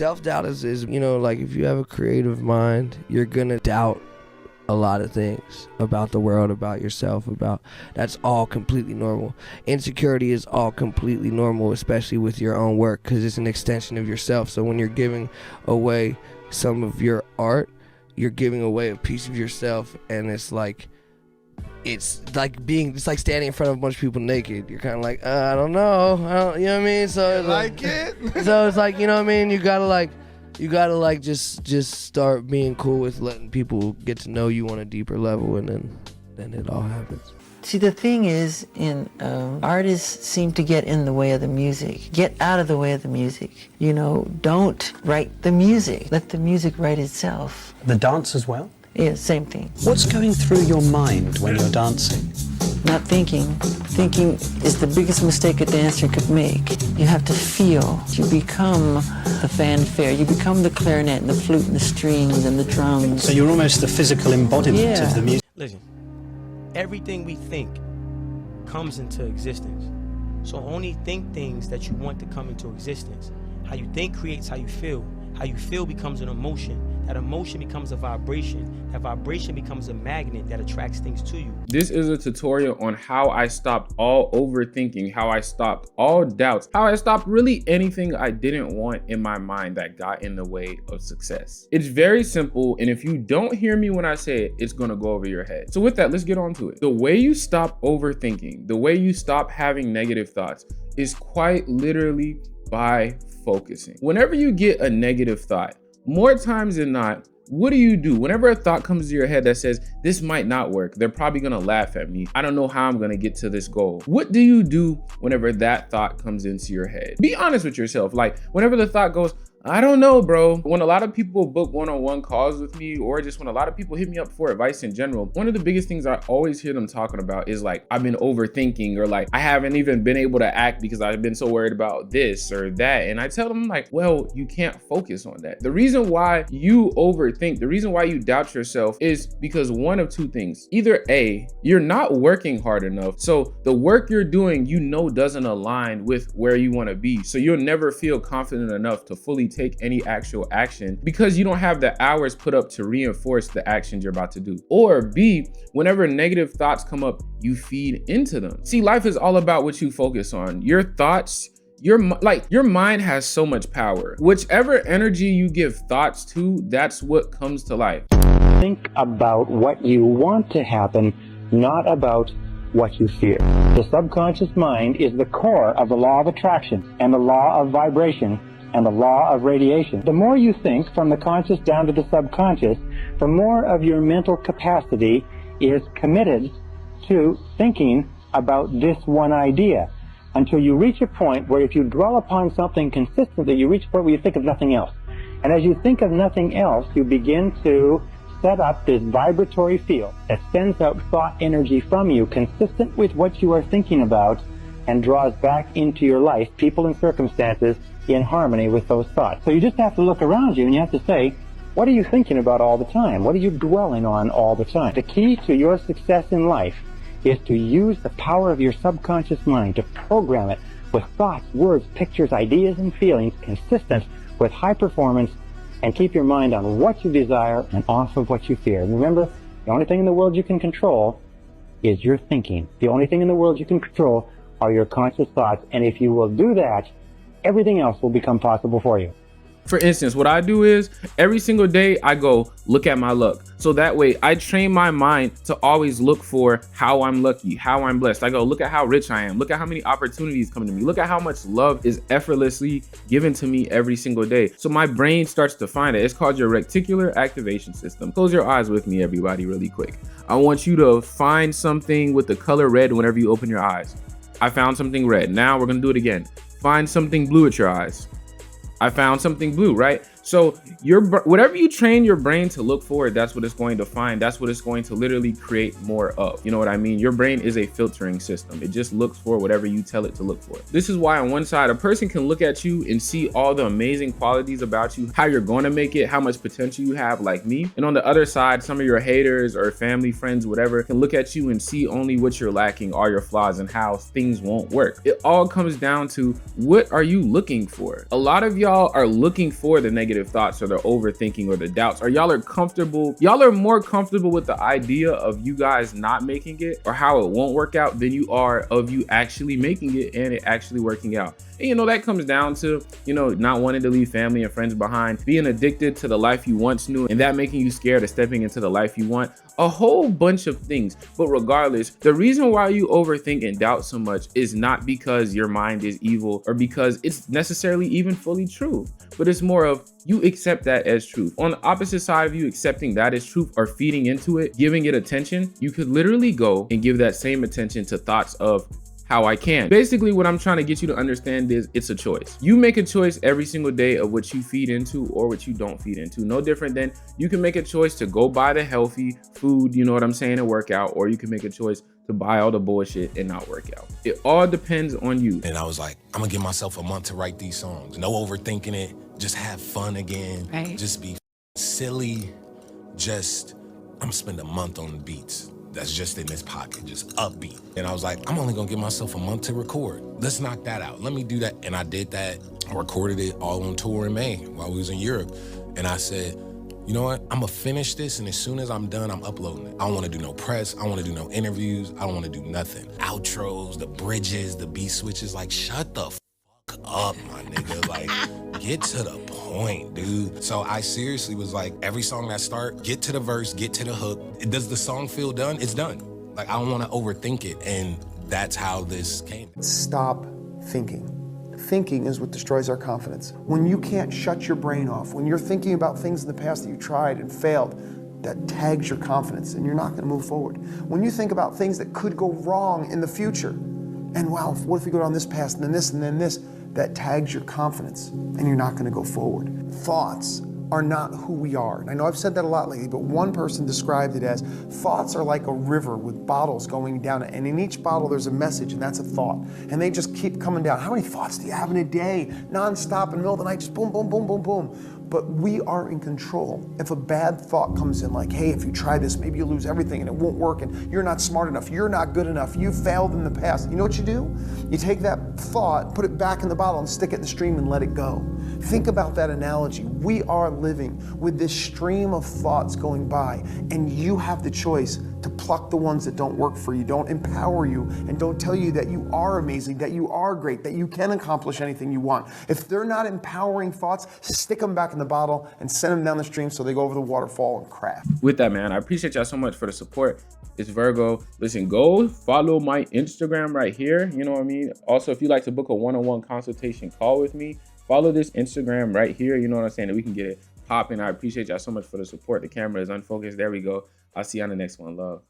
self-doubt is, you know, like if you have a creative mind, you're gonna doubt a lot of things about the world, about yourself, that's all completely normal. Insecurity is all completely normal, especially with your own work, because it's an extension of yourself. So when you're giving away some of your art, you're giving away a piece of yourself, and it's like standing in front of a bunch of people naked. You're kind of like, I don't know, you know what I mean? So it's like it. So it's like, you know what I mean? You gotta just start being cool with letting people get to know you on a deeper level, and then it all happens. See, the thing is, artists seem to get in the way of the music. Get out of the way of the music. You know, don't write the music. Let the music write itself. The dance as well? Yeah, same thing. What's going through your mind when you're dancing? Not thinking. Thinking is the biggest mistake a dancer could make. You have to feel. You become the fanfare. You become the clarinet and the flute and the strings and the drums. So you're almost the physical embodiment of the music. Listen, everything we think comes into existence. So only think things that you want to come into existence. How you think creates how you feel. How you feel becomes an emotion. That emotion becomes a vibration. That vibration becomes a magnet that attracts things to you. This is a tutorial on how I stopped all overthinking, how I stopped all doubts, how I stopped really anything I didn't want in my mind that got in the way of success. It's very simple, and if you don't hear me when I say it, it's gonna go over your head. So with that, let's get on to it. The way you stop overthinking, the way you stop having negative thoughts is quite literally by focusing. Whenever you get a negative thought, more times than not, what do? Whenever a thought comes to your head that says, this might not work, they're probably gonna laugh at me, I don't know how I'm gonna get to this goal. What do you do whenever that thought comes into your head? Be honest with yourself. Like, whenever the thought goes, I don't know, bro. When a lot of people book one-on-one calls with me, or just when a lot of people hit me up for advice in general, one of the biggest things I always hear them talking about is like, I've been overthinking, or like, I haven't even been able to act because I've been so worried about this or that. And I tell them like, well, you can't focus on that. The reason why you overthink, the reason why you doubt yourself is because one of two things. Either A, you're not working hard enough. So the work you're doing, you know, doesn't align with where you want to be. So you'll never feel confident enough to fully take any actual action because you don't have the hours put up to reinforce the actions you're about to do. Or B, whenever negative thoughts come up, you feed into them. See, life is all about what you focus on. Your thoughts, your mind has so much power. Whichever energy you give thoughts to, that's what comes to life. Think about what you want to happen, not about what you fear. The subconscious mind is the core of the law of attraction and the law of vibration and the law of radiation. The more you think from the conscious down to the subconscious, the more of your mental capacity is committed to thinking about this one idea, until you reach a point where if you dwell upon something consistently, you reach a point where you think of nothing else. And as you think of nothing else, you begin to set up this vibratory field that sends out thought energy from you consistent with what you are thinking about, and draws back into your life people and circumstances in harmony with those thoughts. So you just have to look around you and you have to say, what are you thinking about all the time? What are you dwelling on all the time? The key to your success in life is to use the power of your subconscious mind to program it with thoughts, words, pictures, ideas, and feelings consistent with high performance, and keep your mind on what you desire and off of what you fear. Remember, the only thing in the world you can control is your thinking. The only thing in the world you can control are your conscious thoughts, and if you will do that, everything else will become possible for you. For instance, what I do is every single day I go look at my luck. So that way I train my mind to always look for how I'm lucky, how I'm blessed. I go look at how rich I am. Look at how many opportunities come to me. Look at how much love is effortlessly given to me every single day. So my brain starts to find it. It's called your reticular activation system. Close your eyes with me, everybody, really quick. I want you to find something with the color red whenever you open your eyes. I found something red. Now we're gonna do it again. Find something blue at your eyes. I found something blue, right? So whatever you train your brain to look for, that's what it's going to find. That's what it's going to literally create more of. You know what I mean? Your brain is a filtering system. It just looks for whatever you tell it to look for. This is why on one side, a person can look at you and see all the amazing qualities about you, how you're going to make it, how much potential you have, like me. And on the other side, some of your haters or family, friends, whatever, can look at you and see only what you're lacking, all your flaws, and how things won't work. It all comes down to, what are you looking for? A lot of y'all are looking for the negative thoughts or the overthinking or the doubts, or y'all are more comfortable with the idea of you guys not making it or how it won't work out than you are of you actually making it and it actually working out. And you know, that comes down to, you know, not wanting to leave family and friends behind, being addicted to the life you once knew, and that making you scared of stepping into the life you want. A whole bunch of things. But regardless, the reason why you overthink and doubt so much is not because your mind is evil or because it's necessarily even fully true, but it's more of you accept that as truth. On the opposite side of you accepting that as truth or feeding into it, giving it attention, you could literally go and give that same attention to thoughts of how I can. Basically, what I'm trying to get you to understand is it's a choice. You make a choice every single day of what you feed into or what you don't feed into. No different than you can make a choice to go buy the healthy food, you know what I'm saying, and work out, or you can make a choice to buy all the bullshit and not work out. It all depends on you. And I was like, I'm gonna give myself a month to write these songs. No overthinking it, just have fun again. Right. Just be silly. I'm gonna spend a month on the beats. That's just in this pocket, just upbeat. And I was like, I'm only gonna give myself a month to record. Let's knock that out. Let me do that. And I did that. I recorded it all on tour in May while we was in Europe. And I said, you know what? I'm gonna finish this, and as soon as I'm done, I'm uploading it. I don't wanna do no press. I don't wanna do no interviews. I don't wanna do nothing. Outros, the bridges, the beat switches, like, shut the fuck up, my nigga. Like, get to the point, dude. So I seriously was like, every song that start, get to the verse, get to the hook. Does the song feel done? It's done. Like, I don't wanna overthink it, and that's how this came. Stop thinking. Thinking is what destroys our confidence. When you can't shut your brain off, when you're thinking about things in the past that you tried and failed, that tags your confidence and you're not gonna move forward. When you think about things that could go wrong in the future, and wow, what if we go down this path and then this and then this, that tags your confidence and you're not gonna go forward. Thoughts are not who we are. And I know I've said that a lot lately, but one person described it as thoughts are like a river with bottles going down it. And in each bottle there's a message, and that's a thought. And they just keep coming down. How many thoughts do you have in a day? Non-stop in the middle of the night, just boom, boom, boom, boom, boom. But we are in control. If a bad thought comes in like, hey, if you try this, maybe you'll lose everything and it won't work and you're not smart enough, you're not good enough, you failed in the past. You know what you do? You take that thought, put it back in the bottle and stick it in the stream and let it go. Think about that analogy. We are living with this stream of thoughts going by, and you have the choice to pluck the ones that don't work for you, don't empower you, and don't tell you that you are amazing, that you are great, that you can accomplish anything you want. If they're not empowering thoughts, stick them back in the bottle and send them down the stream so they go over the waterfall and crash. With that, man, I appreciate y'all so much for the support. It's Virgo. Listen, go follow my Instagram right here. You know what I mean? Also, if you'd like to book a one-on-one consultation call with me, follow this Instagram right here. You know what I'm saying? That we can get it popping. I appreciate y'all so much for the support. The camera is unfocused. There we go. I'll see you on the next one. Love.